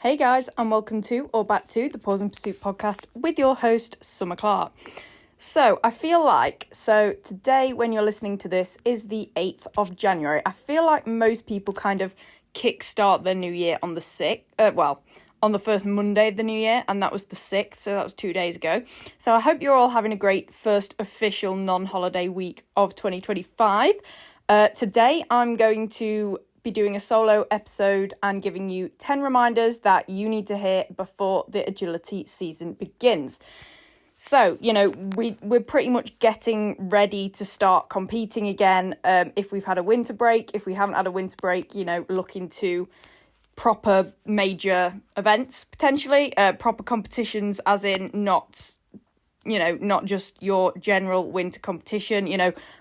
Hey guys, and welcome to or back to the Pause and Pursuit podcast with your host, Summer Clark. So today when you're listening to this is the 8th of January. I feel like most people kind of kickstart their new year on the 6th, on the first Monday of the new year, and that was the 6th, so that was 2 days ago. So I hope you're all having a great first official non-holiday week of 2025. Today I'm going to be doing a solo episode and giving you 10 reminders that you need to hear before the agility season begins. So, we're pretty much getting ready to start competing again. If we've had a winter break, if we haven't had a winter break, looking to proper major events, potentially, proper competitions, as in not just your general winter competition.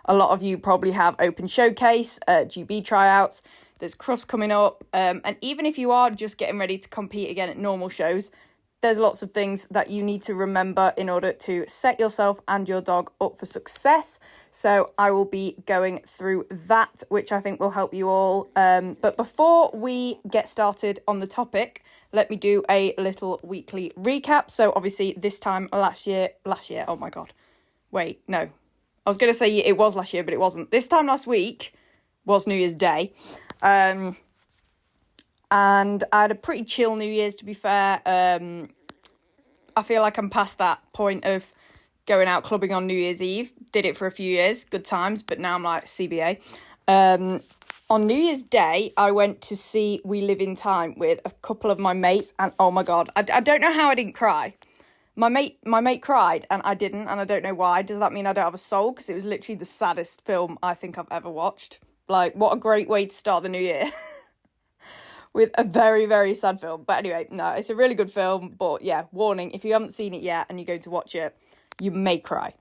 A lot of you probably have Open Showcase, GB tryouts, there's Crust coming up, and even if you are just getting ready to compete again at normal shows, there's lots of things that you need to remember in order to set yourself and your dog up for success. So I will be going through that, which I think will help you all. But before we get started on the topic, let me do a little weekly recap. So obviously this time last year, oh my God. Wait, no. I was going to say it was last year, but it wasn't. This time last week was New Year's Day. And I had a pretty chill New Year's, to be fair. I feel like I'm past that point of going out clubbing on New Year's Eve. Did it for a few years, good times, but now I'm like CBA. On New Year's Day, I went to see We Live in Time with a couple of my mates, and oh my God, I don't know how I didn't cry. My mate cried, and I didn't, and I don't know why. Does that mean I don't have a soul? Because it was literally the saddest film I think I've ever watched. Like, what a great way to start the new year. With a very, very sad film. But anyway, no, it's a really good film. But yeah, warning, if you haven't seen it yet and you're going to watch it, you may cry.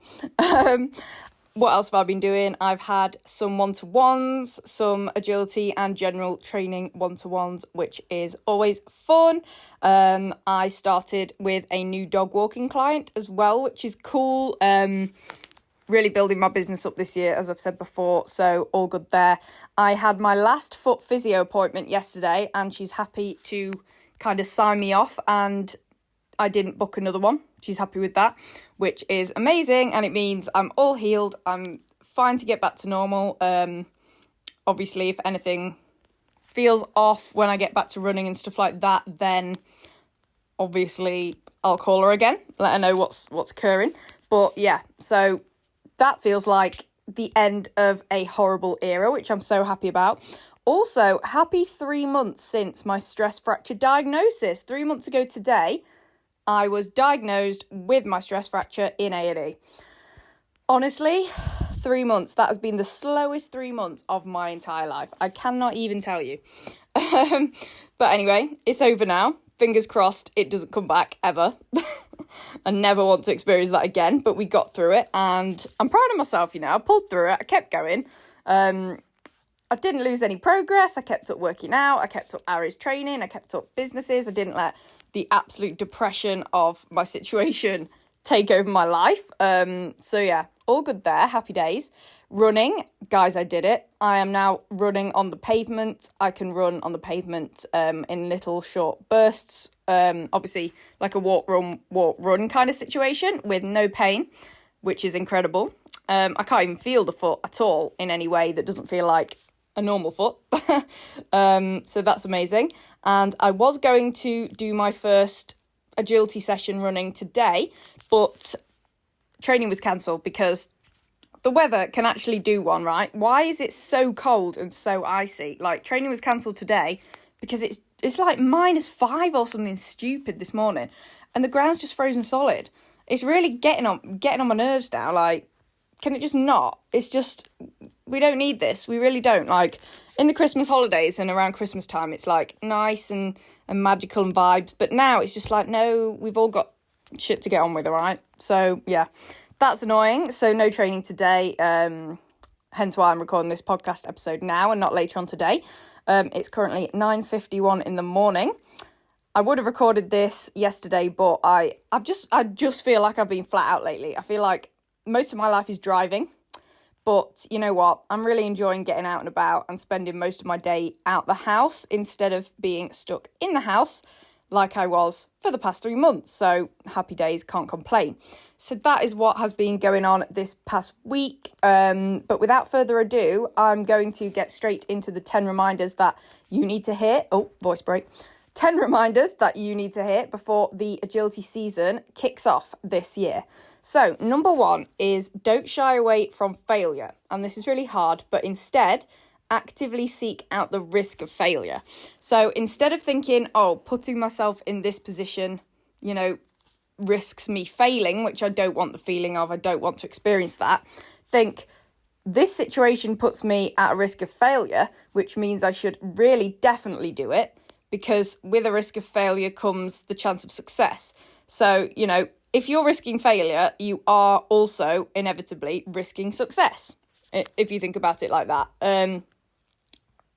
What else have I been doing? I've had some one-to-ones, some agility and general training one-to-ones, which is always fun. I started with a new dog walking client as well, which is cool. Really building my business up this year, as I've said before, so all good there. I had my last foot physio appointment yesterday, and she's happy to kind of sign me off, and I didn't book another one. She's happy with that, which is amazing, and it means I'm all healed. I'm fine to get back to normal. Obviously, if anything feels off when I get back to running and stuff like that, then obviously I'll call her again, let her know what's occurring. But yeah, so that feels like the end of a horrible era, which I'm so happy about. Also, happy 3 months since my stress fracture diagnosis. 3 months ago today, I was diagnosed with my stress fracture in A&E. Honestly, 3 months. That has been the slowest 3 months of my entire life. I cannot even tell you. But anyway, it's over now. Fingers crossed it doesn't come back ever. I never want to experience that again, but we got through it, and I'm proud of myself, I pulled through it, I kept going. I didn't lose any progress, I kept up working out, I kept up Aries training, I kept up businesses, I didn't let the absolute depression of my situation take over my life. So yeah, all good there, happy days. Running, guys, I did it. I am now running on the pavement. I can run on the pavement in little short bursts. Obviously, like a walk, run kind of situation with no pain, which is incredible. I can't even feel the foot at all in any way that doesn't feel like a normal foot. So that's amazing. And I was going to do my first agility session running today, but training was cancelled because the weather can actually do one, right? Why is it so cold and so icy? Like, training was cancelled today because it's like -5 or something stupid this morning, and the ground's just frozen solid. It's really getting on my nerves now. Like, can it just not? It's just, we don't need this. We really don't. Like, in the Christmas holidays and around Christmas time, it's like nice and magical and vibes. But now it's just like, no, we've all got shit to get on with, all right? So yeah, that's annoying. So no training today. Hence why I'm recording this podcast episode now and not later on today. It's currently 9:51 in the morning. I would have recorded this yesterday, but I just feel like I've been flat out lately. I feel like most of my life is driving. But you know what? I'm really enjoying getting out and about and spending most of my day out the house instead of being stuck in the house. like I was for the past 3 months. So happy days, can't complain. So that is what has been going on this past week. But without further ado, I'm going to get straight into the 10 reminders that you need to hear. Oh, voice break. 10 reminders that you need to hit before the agility season kicks off this year. So number 1 is don't shy away from failure. And this is really hard, but instead actively seek out the risk of failure. So instead of thinking, putting myself in this position, risks me failing, which I don't want the feeling of, I don't want to experience that, think this situation puts me at a risk of failure, which means I should really definitely do it. Because with a risk of failure comes the chance of success. So, if you're risking failure, you are also inevitably risking success, if you think about it like that.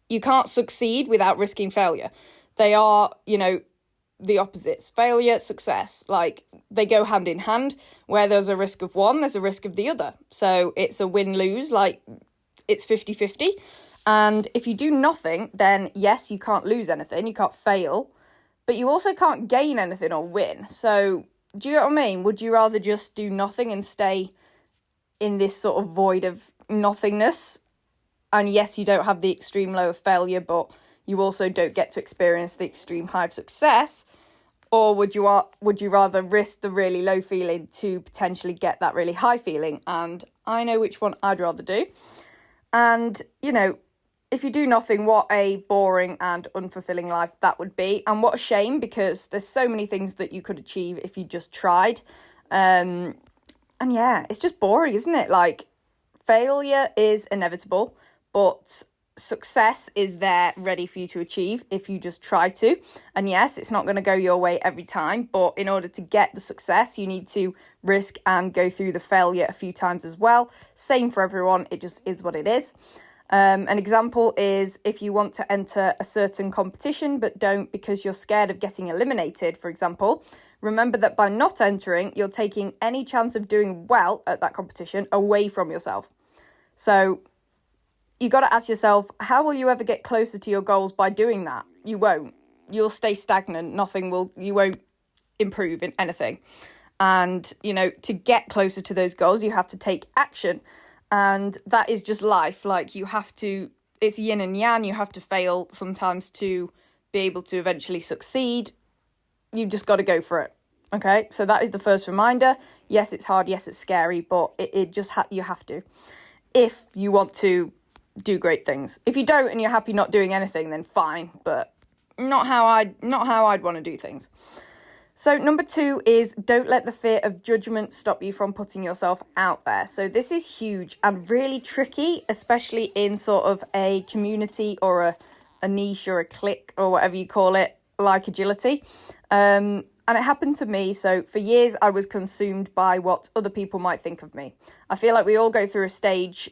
You can't succeed without risking failure. They are, the opposites. Failure, success, they go hand in hand. Where there's a risk of one, there's a risk of the other. So it's a win-lose, it's 50-50. And if you do nothing, then yes, you can't lose anything, you can't fail, but you also can't gain anything or win. So do you know what I mean? Would you rather just do nothing and stay in this sort of void of nothingness? And yes, you don't have the extreme low of failure, but you also don't get to experience the extreme high of success. Or would you rather risk the really low feeling to potentially get that really high feeling? And I know which one I'd rather do. And, if you do nothing, what a boring and unfulfilling life that would be. And what a shame, because there's so many things that you could achieve if you just tried. And yeah, it's just boring, isn't it? Failure is inevitable, but success is there ready for you to achieve if you just try to. And yes, it's not going to go your way every time, but in order to get the success, you need to risk and go through the failure a few times as well. Same for everyone. It just is what it is. An example is if you want to enter a certain competition but don't because you're scared of getting eliminated, for example, remember that by not entering, you're taking any chance of doing well at that competition away from yourself. So you got to ask yourself, how will you ever get closer to your goals by doing that? You won't. You'll stay stagnant. You won't improve in anything. And, to get closer to those goals, you have to take action. And that is just life. It's yin and yang. You have to fail sometimes to be able to eventually succeed. You just got to go for it. Okay, so that is the first reminder. Yes, it's hard. Yes, it's scary, but you have to, if you want to do great things. If you don't and you're happy not doing anything, then fine, but not how I'd want to do things. So number 2 is don't let the fear of judgment stop you from putting yourself out there. So this is huge and really tricky, especially in sort of a community or a niche or a clique or whatever you call it, like agility. And it happened to me. So for years, I was consumed by what other people might think of me. I feel like we all go through a stage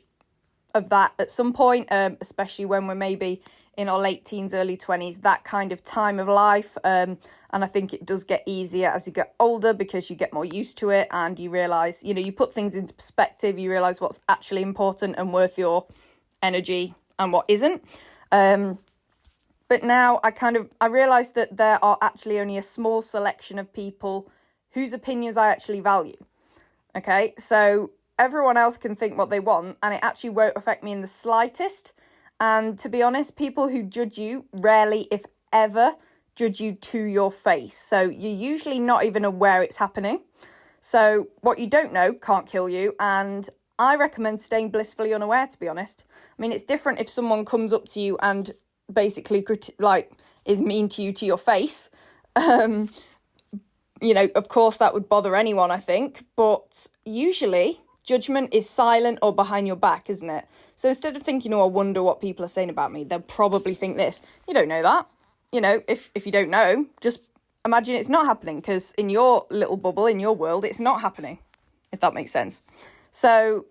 of that at some point, especially when we're maybe in our late teens, early 20s, that kind of time of life. And I think it does get easier as you get older because you get more used to it and you realise, you put things into perspective, you realise what's actually important and worth your energy and what isn't. But now I realise that there are actually only a small selection of people whose opinions I actually value. Okay, so everyone else can think what they want and it actually won't affect me in the slightest. And to be honest, people who judge you rarely, if ever, judge you to your face. So you're usually not even aware it's happening. So what you don't know can't kill you. And I recommend staying blissfully unaware, to be honest. I mean, it's different if someone comes up to you and basically is mean to you to your face. Of course that would bother anyone, I think. But usually judgment is silent or behind your back, isn't it? So instead of thinking, I wonder what people are saying about me, they'll probably think this. You don't know that. If you don't know, just imagine it's not happening, because in your little bubble, in your world, it's not happening, if that makes sense. So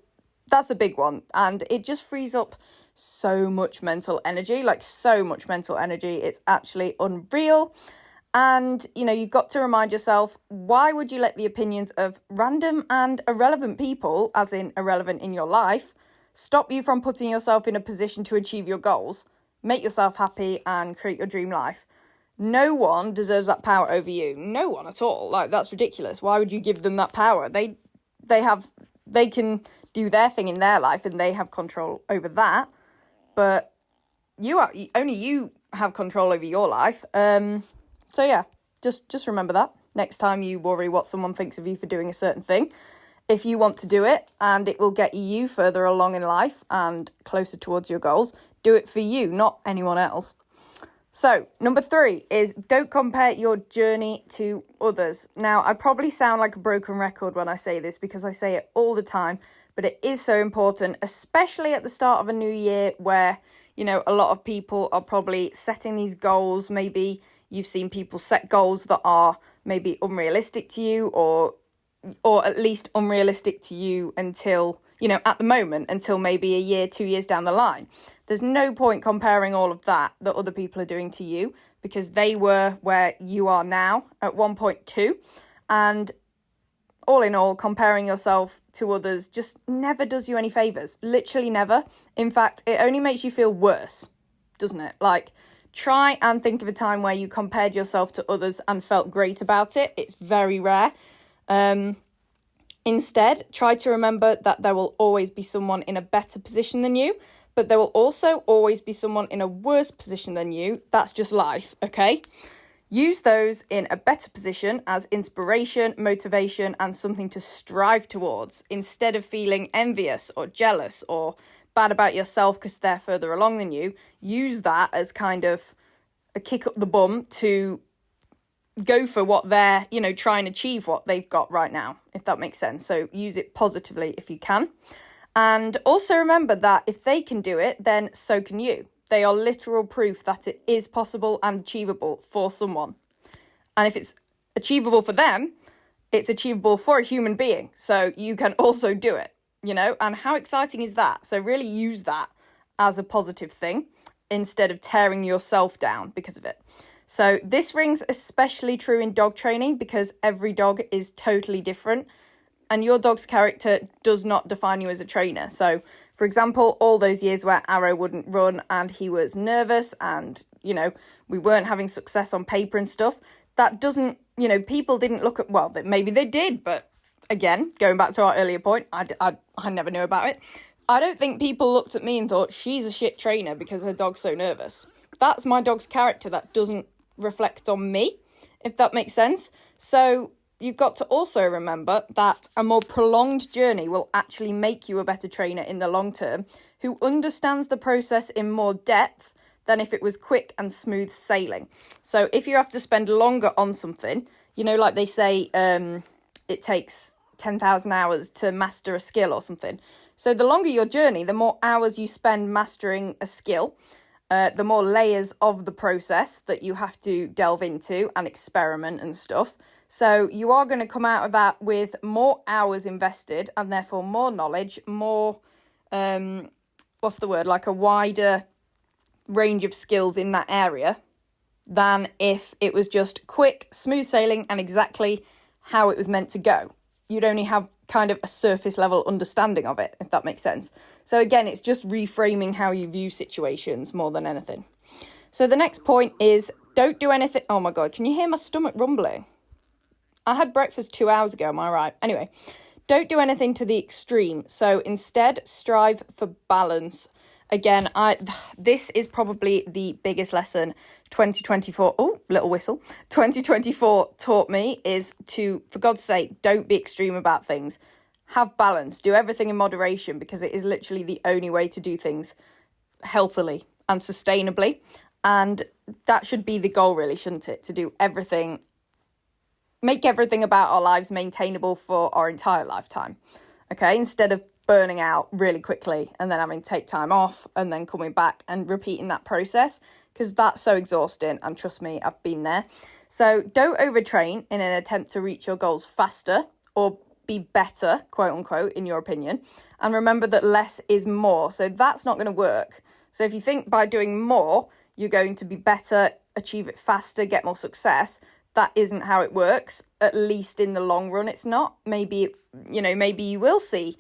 that's a big one. And it just frees up so much mental energy, It's actually unreal. And, you've got to remind yourself, why would you let the opinions of random and irrelevant people, as in irrelevant in your life, stop you from putting yourself in a position to achieve your goals, make yourself happy and create your dream life? No one deserves that power over you. No one at all. Like, that's ridiculous. Why would you give them that power? They can do their thing in their life and they have control over that. But only you have control over your life. So yeah, just remember that next time you worry what someone thinks of you for doing a certain thing. If you want to do it and it will get you further along in life and closer towards your goals, do it for you, not anyone else. So, number 3 is don't compare your journey to others. Now, I probably sound like a broken record when I say this because I say it all the time, but it is so important, especially at the start of a new year where, a lot of people are probably setting these goals. Maybe you've seen people set goals that are maybe unrealistic to you or at least unrealistic to you until, at the moment, until maybe a year, 2 years down the line. There's no point comparing all of that other people are doing to you because they were where you are now at one point too. And all in all, comparing yourself to others just never does you any favours. Literally never. In fact, it only makes you feel worse, doesn't it? Like, try and think of a time where you compared yourself to others and felt great about it. It's very rare. Instead, try to remember that there will always be someone in a better position than you, but there will also always be someone in a worse position than you. That's just life, okay? Use those in a better position as inspiration, motivation, and something to strive towards instead of feeling envious or jealous or bad about yourself because they're further along than you. Use that as kind of a kick up the bum to go for what they're, try and achieve what they've got right now, if that makes sense. So use it positively if you can. And also remember that if they can do it, then so can you. They are literal proof that it is possible and achievable for someone. And if it's achievable for them, it's achievable for a human being. So you can also do it, and how exciting is that? So really use that as a positive thing instead of tearing yourself down because of it. So this rings especially true in dog training because every dog is totally different and your dog's character does not define you as a trainer. So, for example, all those years where Arrow wouldn't run and he was nervous and, we weren't having success on paper and stuff, that doesn't, people didn't look at, well, maybe they did, but again, going back to our earlier point, I never knew about it. I don't think people looked at me and thought, she's a shit trainer because her dog's so nervous. That's my dog's character that doesn't reflect on me, if that makes sense. So you've got to also remember that a more prolonged journey will actually make you a better trainer in the long term who understands the process in more depth than if it was quick and smooth sailing. So if you have to spend longer on something, like they say, it takes 10,000 hours to master a skill or something. So the longer your journey, the more hours you spend mastering a skill, the more layers of the process that you have to delve into and experiment and stuff. So you are going to come out of that with more hours invested and therefore more knowledge, more, like a wider range of skills in that area than if it was just quick, smooth sailing and exactly how it was meant to go. You'd only have kind of a surface level understanding of it, if that makes sense. So again, it's just reframing how you view situations more than anything. So the next point is don't do anything. Oh my God, can you hear my stomach rumbling? I had breakfast 2 hours ago, am I right? Anyway, don't do anything to the extreme. So instead, strive for balance. Again, this is probably the biggest lesson 2024, 2024 taught me is to, for God's sake, don't be extreme about things. Have balance, do everything in moderation because it is literally the only way to do things healthily and sustainably. And that should be the goal really, shouldn't it? To do everything, make everything about our lives maintainable for our entire lifetime. Okay, instead of burning out really quickly and then having to take time off and then coming back and repeating that process because that's so exhausting and trust me, I've been there. So don't overtrain in an attempt to reach your goals faster or be better, quote unquote, in your opinion. And remember that less is more. So that's not going to work. So if you think by doing more, you're going to be better, achieve it faster, get more success, that isn't how it works. At least in the long run, it's not. Maybe you will see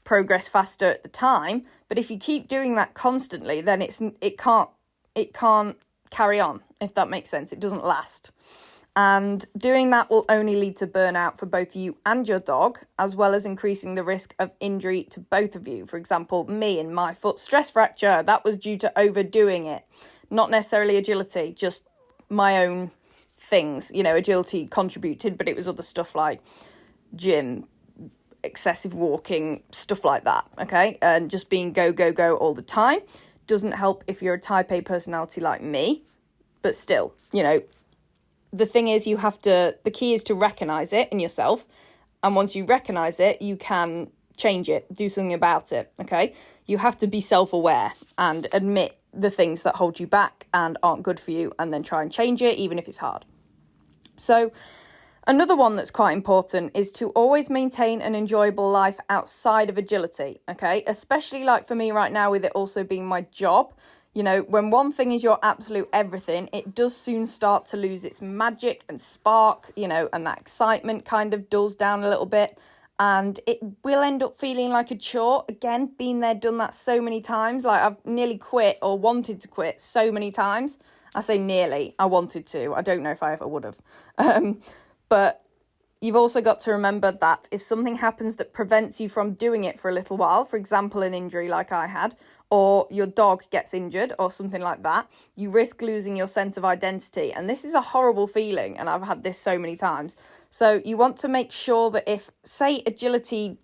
progress faster at the time, but if you keep doing that constantly, then it can't carry on, if that makes sense. It doesn't last. And doing that will only lead to burnout for both you and your dog, as well as increasing the risk of injury to both of you. For example, me and my foot stress fracture, that was due to overdoing it. Not necessarily agility, just my own things. Agility contributed, but it was other stuff like gym, excessive walking, stuff like that, okay? And just being go, go, go all the time doesn't help if you're a type A personality like me, but still, the thing is the key is to recognize it in yourself. And once you recognize it, you can change it, do something about it, okay? You have to be self-aware and admit the things that hold you back and aren't good for you, and then try and change it, even if it's hard. So another one that's quite important is to always maintain an enjoyable life outside of agility, okay? Especially like for me right now, with it also being my job. When one thing is your absolute everything, it does soon start to lose its magic and spark, and that excitement kind of dulls down a little bit. And it will end up feeling like a chore. Again, been there, done that so many times. Like, I've nearly quit or wanted to quit so many times. I say nearly, I wanted to. I don't know if I ever would have. But you've also got to remember that if something happens that prevents you from doing it for a little while, for example, an injury like I had, or your dog gets injured or something like that, you risk losing your sense of identity. And this is a horrible feeling, and I've had this so many times. So you want to make sure that if, say, agility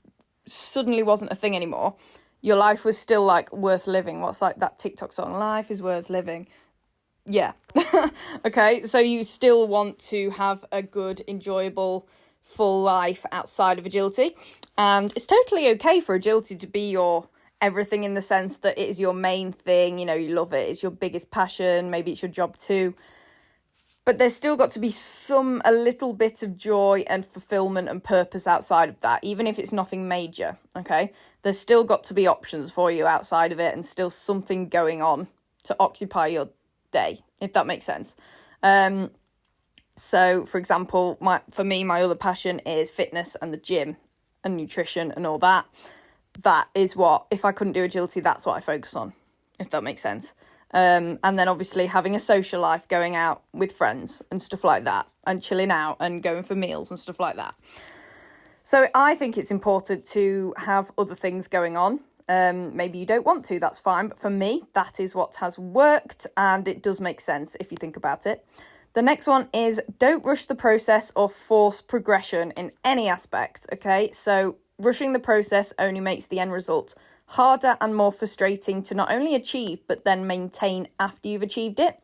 suddenly wasn't a thing anymore, your life was still like worth living. What's like that TikTok song, life is worth living. Yeah. Okay, so you still want to have a good, enjoyable, full life outside of agility. And it's totally okay for agility to be your everything, in the sense that it is your main thing, you love it, it's your biggest passion, maybe it's your job too. But there's still got to be a little bit of joy and fulfillment and purpose outside of that, even if it's nothing major, okay? There's still got to be options for you outside of it, and still something going on to occupy your day, if that makes sense. So, for example, for me, my other passion is fitness and the gym and nutrition and all that. That is what, if I couldn't do agility, that's what I focus on, if that makes sense. And then obviously having a social life, going out with friends and stuff like that, and chilling out and going for meals and stuff like that. So I think it's important to have other things going on. Maybe you don't want to, that's fine. But for me, that is what has worked, and it does make sense if you think about it. The next one is don't rush the process or force progression in any aspect, okay? So rushing the process only makes the end result harder and more frustrating to not only achieve, but then maintain after you've achieved it.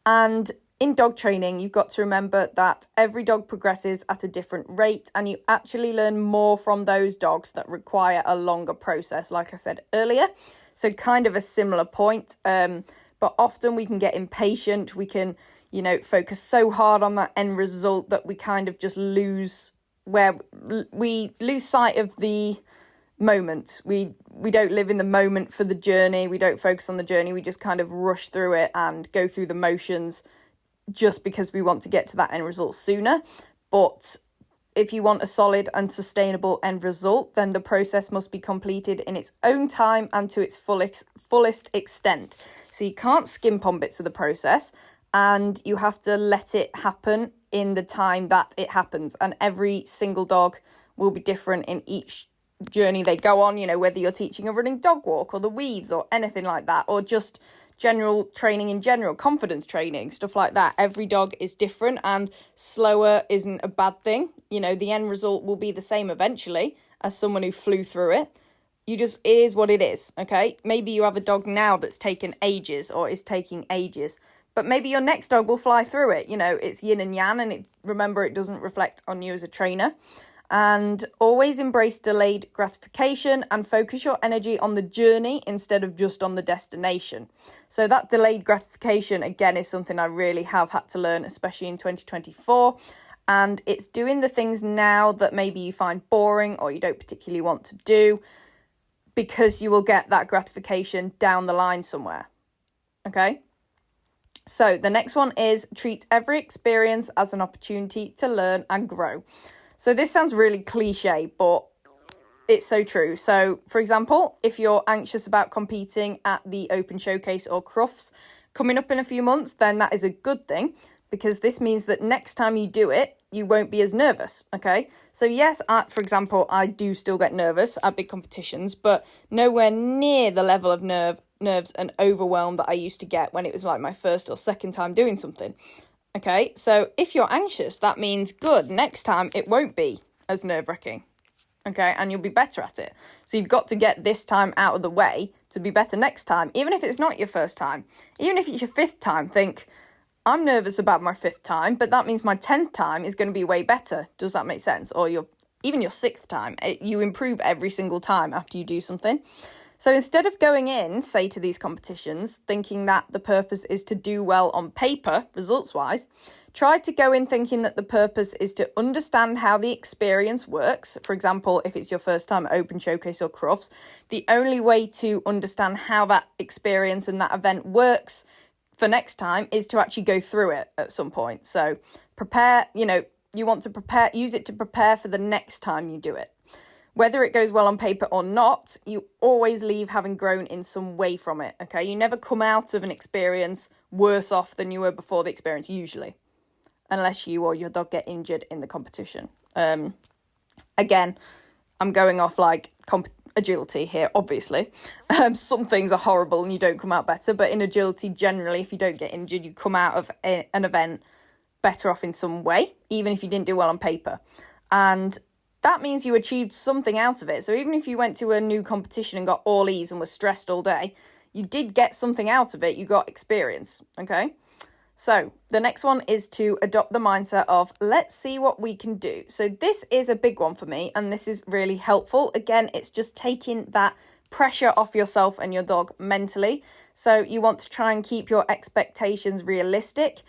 And in dog training, you've got to remember that every dog progresses at a different rate, and you actually learn more from those dogs that require a longer process, like I said earlier. So kind of a similar point, but often we can get impatient. We can, focus so hard on that end result that we kind of just lose sight of the moment. We don't live in the moment for the journey. We don't focus on the journey. We just kind of rush through it and go through the motions just because we want to get to that end result sooner. But if you want a solid and sustainable end result, then the process must be completed in its own time and to its fullest extent. So you can't skimp on bits of the process, and you have to let it happen in the time that it happens. And every single dog will be different in each journey they go on, whether you're teaching a running dog walk or the weeds or anything like that, or just general training in general, confidence training, stuff like that. Every dog is different, and slower isn't a bad thing. The end result will be the same eventually as someone who flew through it. It is what it is, okay? Maybe you have a dog now that's taken ages or is taking ages, but maybe your next dog will fly through it. It's yin and yang, and remember, it doesn't reflect on you as a trainer. And always embrace delayed gratification and focus your energy on the journey instead of just on the destination. So that delayed gratification, again, is something I really have had to learn, especially in 2024. And it's doing the things now that maybe you find boring or you don't particularly want to do, because you will get that gratification down the line somewhere. Okay? So the next one is treat every experience as an opportunity to learn and grow. So this sounds really cliche, but it's so true. So, for example, if you're anxious about competing at the Open Showcase or Crufts, coming up in a few months, then that is a good thing, because this means that next time you do it, you won't be as nervous, okay? So yes, for example, I do still get nervous at big competitions, but nowhere near the level of nerves and overwhelm that I used to get when it was like my first or second time doing something, okay? So if you're anxious, that means good. Next time, it won't be as nerve-wracking, okay? And you'll be better at it. So you've got to get this time out of the way to be better next time, even if it's not your first time. Even if it's your fifth time, think, I'm nervous about my fifth time, but that means my 10th time is going to be way better. Does that make sense? Or even your sixth time, you improve every single time after you do something. So instead of going in, say, to these competitions, thinking that the purpose is to do well on paper, results-wise, try to go in thinking that the purpose is to understand how the experience works. For example, if it's your first time at Open, Showcase or Crufts, the only way to understand how that experience and that event works for next time is to actually go through it at some point. So prepare, you want to prepare, use it to prepare for the next time you do it. Whether it goes well on paper or not, you always leave having grown in some way from it, okay? You never come out of an experience worse off than you were before the experience, usually, unless you or your dog get injured in the competition. Again, I'm going off like agility here, obviously. Some things are horrible and you don't come out better, but in agility, generally, if you don't get injured, you come out of an event better off in some way, even if you didn't do well on paper. And that means you achieved something out of it. So even if you went to a new competition and got all E's and were stressed all day, you did get something out of it. You got experience, okay? So the next one is to adopt the mindset of, let's see what we can do. So this is a big one for me, and this is really helpful. Again, it's just taking that pressure off yourself and your dog mentally. So you want to try and keep your expectations realistic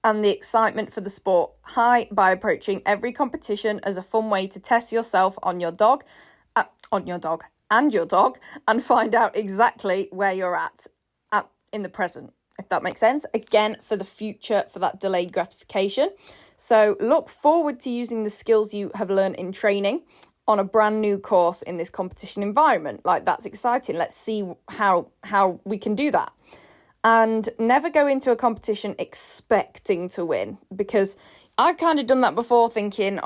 and the excitement for the sport high by approaching every competition as a fun way to test yourself on your dog, and find out exactly where you're at in the present, if that makes sense. Again, for the future, for that delayed gratification. So look forward to using the skills you have learned in training on a brand new course in this competition environment. Like, that's exciting. Let's see how we can do that. And never go into a competition expecting to win, because I've kind of done that before, thinking,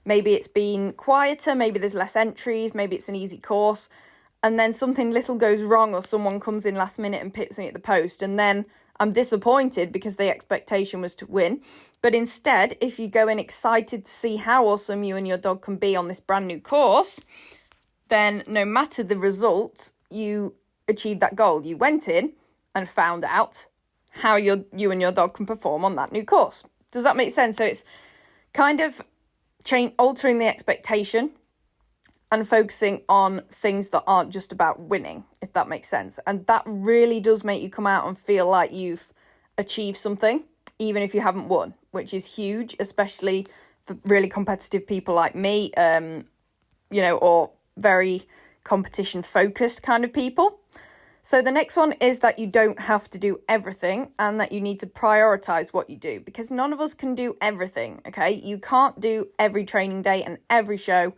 maybe it's been quieter, maybe there's less entries, maybe it's an easy course, and then something little goes wrong or someone comes in last minute and pits me at the post, and then I'm disappointed because the expectation was to win. But instead, if you go in excited to see how awesome you and your dog can be on this brand new course, then no matter the result, you achieved that goal. You went in and found out how you and your dog can perform on that new course. Does that make sense? So it's kind of altering the expectation and focusing on things that aren't just about winning, if that makes sense. And that really does make you come out and feel like you've achieved something, even if you haven't won, which is huge, especially for really competitive people like me, or very competition-focused kind of people. So the next one is that you don't have to do everything, and that you need to prioritize what you do, because none of us can do everything, okay? You can't do every training day and every show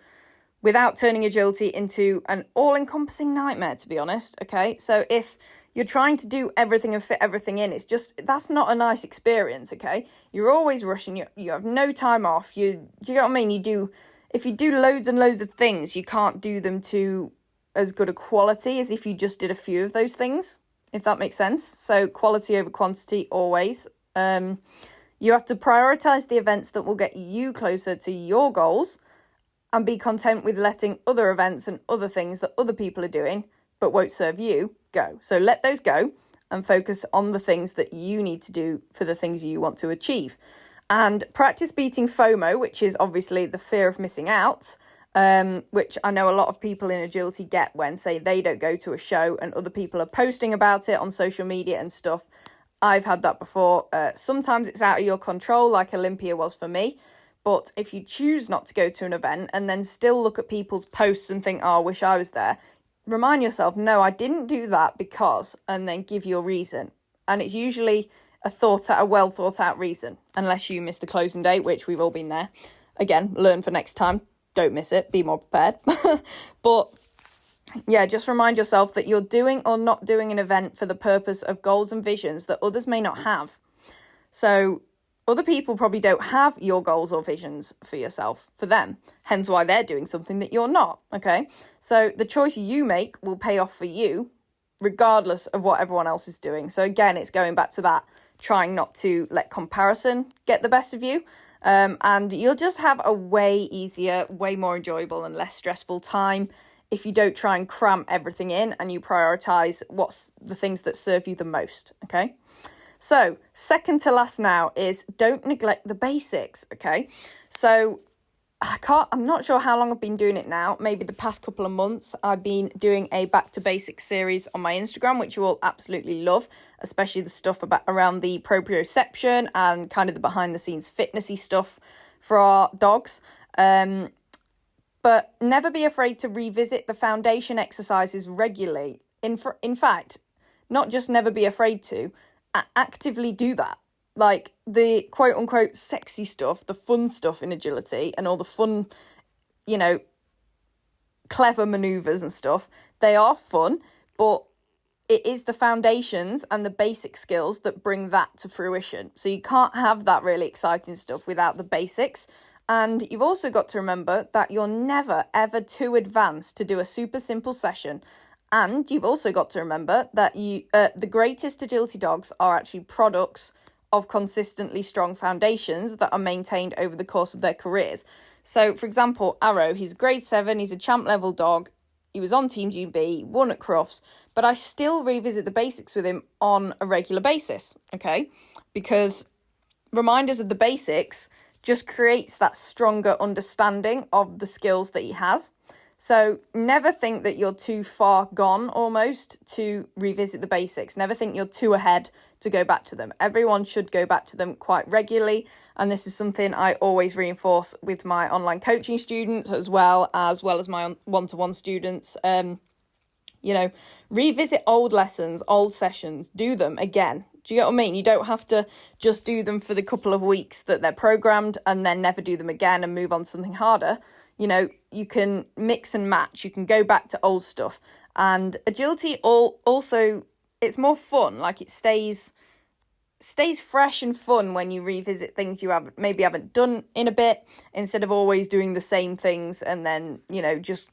without turning agility into an all-encompassing nightmare, to be honest, okay? So if you're trying to do everything and fit everything in, that's not a nice experience, okay? You're always rushing, you have no time off, do you know what I mean? If you do loads and loads of things, you can't do them to as good a quality as if you just did a few of those things, if that makes sense. So quality over quantity always. You have to prioritize the events that will get you closer to your goals, and be content with letting other events and other things that other people are doing but won't serve you go. So let those go and focus on the things that you need to do for the things you want to achieve. And practice beating FOMO, which is obviously the fear of missing out, which I know a lot of people in agility get when, say, they don't go to a show and other people are posting about it on social media and stuff. I've had that before. Sometimes it's out of your control, like Olympia was for me. But if you choose not to go to an event and then still look at people's posts and think, I wish I was there, remind yourself, no, I didn't do that because, and then give your reason. And it's usually a well thought out reason, unless you miss the closing date, which we've all been there. Again, learn for next time. Don't miss it. Be more prepared. But yeah, just remind yourself that you're doing or not doing an event for the purpose of goals and visions that others may not have. So other people probably don't have your goals or visions for yourself, for them, hence why they're doing something that you're not, okay? So the choice you make will pay off for you, regardless of what everyone else is doing. So again, it's going back to that, trying not to let comparison get the best of you. And you'll just have a way easier, way more enjoyable and less stressful time if you don't try and cram everything in and you prioritize what's the things that serve you the most, okay? So second to last now is don't neglect the basics, okay? So I'm not sure how long I've been doing it now. Maybe the past couple of months. I've been doing a back to basics series on my Instagram, which you all absolutely love, especially the stuff around the proprioception and kind of the behind the scenes fitnessy stuff for our dogs. But never be afraid to revisit the foundation exercises regularly. In fact, not just never be afraid to, actively do that. Like the quote unquote sexy stuff, the fun stuff in agility and all the fun, clever maneuvers and stuff, they are fun, but it is the foundations and the basic skills that bring that to fruition. So you can't have that really exciting stuff without the basics. And you've also got to remember that you're never, ever too advanced to do a super simple session. And you've also got to remember that the greatest agility dogs are actually products of consistently strong foundations that are maintained over the course of their careers. So, for example, Arrow, he's grade 7, he's a champ level dog. He was on Team GB, won at Crufts, but I still revisit the basics with him on a regular basis, okay? Because reminders of the basics just creates that stronger understanding of the skills that he has. So never think that you're too far gone almost to revisit the basics. Never think you're too ahead to go back to them. Everyone should go back to them quite regularly. And this is something I always reinforce with my online coaching students as well as my one-to-one students. Revisit old lessons, old sessions, do them again. Do you get what I mean? You don't have to just do them for the couple of weeks that they're programmed and then never do them again and move on to something harder. You can mix and match. You can go back to old stuff. And agility also, it's more fun. Like it stays fresh and fun when you revisit things you haven't done in a bit, instead of always doing the same things and then, just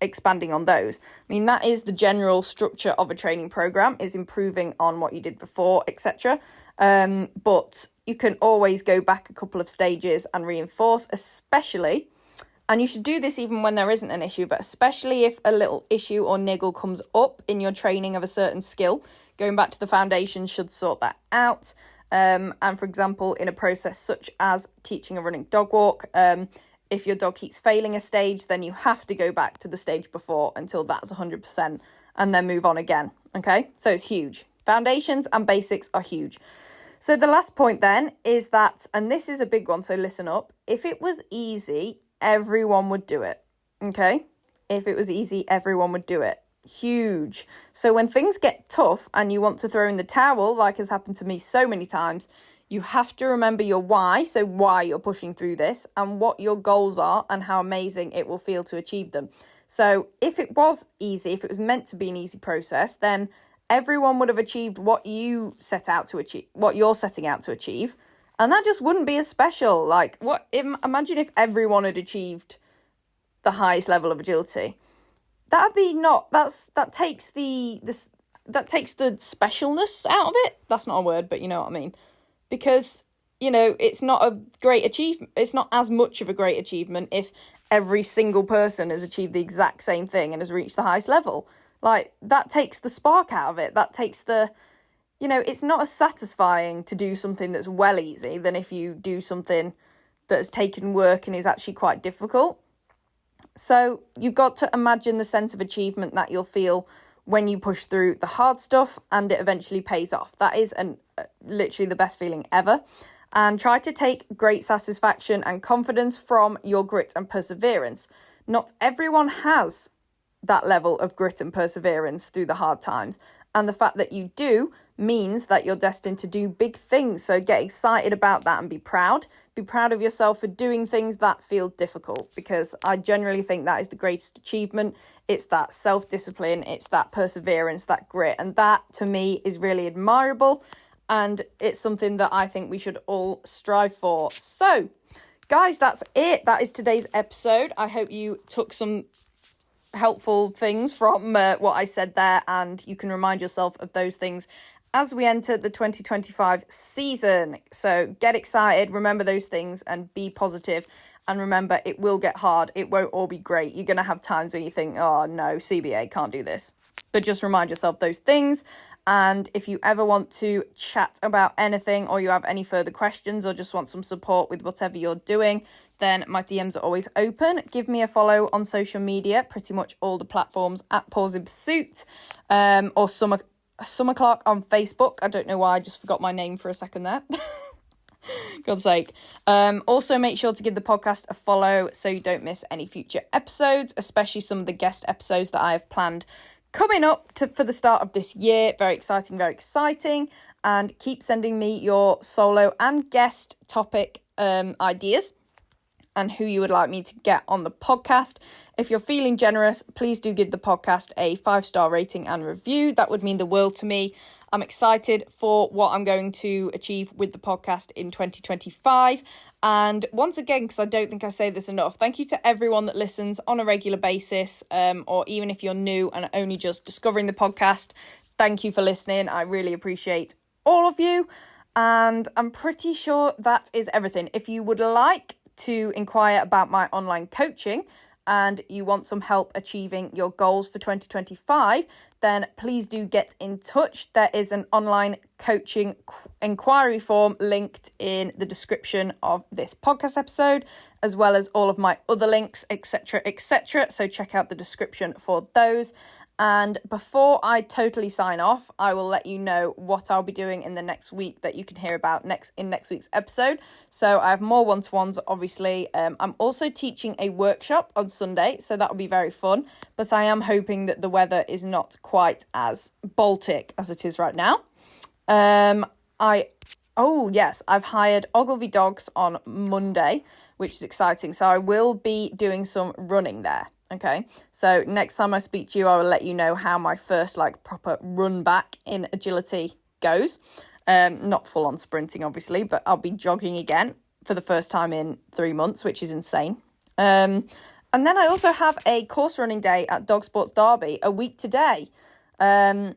expanding on those. I mean, that is the general structure of a training program, is improving on what you did before, etc. But you can always go back a couple of stages and reinforce, especially, and you should do this even when there isn't an issue, but especially if a little issue or niggle comes up in your training of a certain skill, going back to the foundation should sort that out. And for example, in a process such as teaching a running dog walk, if your dog keeps failing a stage, then you have to go back to the stage before until that's 100% and then move on again, okay? So it's huge. Foundations and basics are huge. So the last point then is that, and this is a big one, so listen up, if it was easy, everyone would do it, okay? If it was easy, everyone would do it. Huge. So when things get tough and you want to throw in the towel, like has happened to me so many times, you have to remember your why, so why you're pushing through this, and what your goals are and how amazing it will feel to achieve them. So if it was easy, if it was meant to be an easy process, then everyone would have achieved what you set out to achieve, what you're setting out to achieve, and that just wouldn't be as special. Like, imagine if everyone had achieved the highest level of agility. That takes the specialness out of it. That's not a word, but you know what I mean. Because, it's not a great achievement. It's not as much of a great achievement if every single person has achieved the exact same thing and has reached the highest level. Like, that takes the spark out of it. That takes it's not as satisfying to do something that's well easy than if you do something that has taken work and is actually quite difficult. So you've got to imagine the sense of achievement that you'll feel when you push through the hard stuff and it eventually pays off. That is literally the best feeling ever. And try to take great satisfaction and confidence from your grit and perseverance. Not everyone has that level of grit and perseverance through the hard times. And the fact that you do means that you're destined to do big things. So get excited about that and be proud. Be proud of yourself for doing things that feel difficult, because I generally think that is the greatest achievement. It's that self-discipline, it's that perseverance, that grit. And that, to me, is really admirable. And it's something that I think we should all strive for. So, guys, that's it. That is today's episode. I hope you took some helpful things from what I said there, and you can remind yourself of those things as we enter the 2025 season. So get excited, remember those things, and be positive. And remember, it will get hard. It won't all be great. You're going to have times where you think, oh no, CBA, can't do this. But just remind yourself those things. And if you ever want to chat about anything, or you have any further questions, or just want some support with whatever you're doing, then my DMs are always open. Give me a follow on social media, pretty much all the platforms at Pause in Pursuit, or Summer Clark on Facebook. I don't know why, I just forgot my name for a second there. God's sake. Also, make sure to give the podcast a follow so you don't miss any future episodes, especially some of the guest episodes that I have planned coming up for the start of this year. Very exciting, very exciting. And keep sending me your solo and guest topic ideas and who you would like me to get on the podcast. If you're feeling generous, please do give the podcast a 5-star rating and review. That would mean the world to me. I'm excited for what I'm going to achieve with the podcast in 2025. And once again, because I don't think I say this enough, thank you to everyone that listens on a regular basis, or even if you're new and only just discovering the podcast, thank you for listening. I really appreciate all of you. And I'm pretty sure that is everything. If you would like to inquire about my online coaching and you want some help achieving your goals for 2025, then please do get in touch. There is an online coaching inquiry form linked in the description of this podcast episode, as well as all of my other links, etc., etc. So check out the description for those. And before I totally sign off, I will let you know what I'll be doing in the next week that you can hear about in next week's episode. So I have more one-to-ones, obviously. I'm also teaching a workshop on Sunday, so that'll be very fun. But I am hoping that the weather is not quite as Baltic as it is right now. I've hired Ogilvy Dogs on Monday, which is exciting. So I will be doing some running there. Okay, so next time I speak to you, I will let you know how my first proper run back in agility goes. Not full on sprinting, obviously, but I'll be jogging again for the first time in 3 months, which is insane. And then I also have a course running day at Dog Sports Derby a week today. So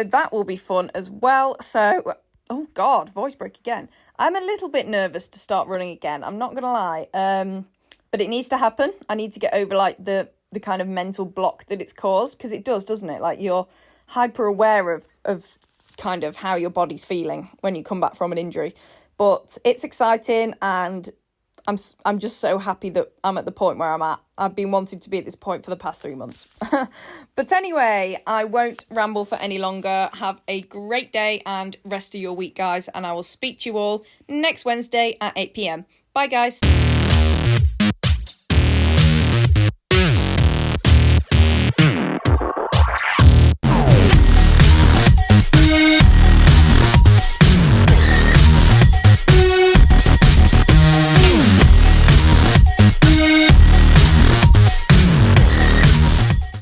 that will be fun as well. So, oh God, voice break again. I'm a little bit nervous to start running again. I'm not going to lie. But it needs to happen. I need to get over the kind of mental block that it's caused, because it does, doesn't it? You're hyper aware of kind of how your body's feeling when you come back from an injury. But it's exciting, and I'm just so happy that I'm at the point where I'm at. I've been wanting to be at this point for the past 3 months. But anyway, I won't ramble for any longer. Have a great day and rest of your week, guys. And I will speak to you all next Wednesday at 8 p.m. Bye, guys.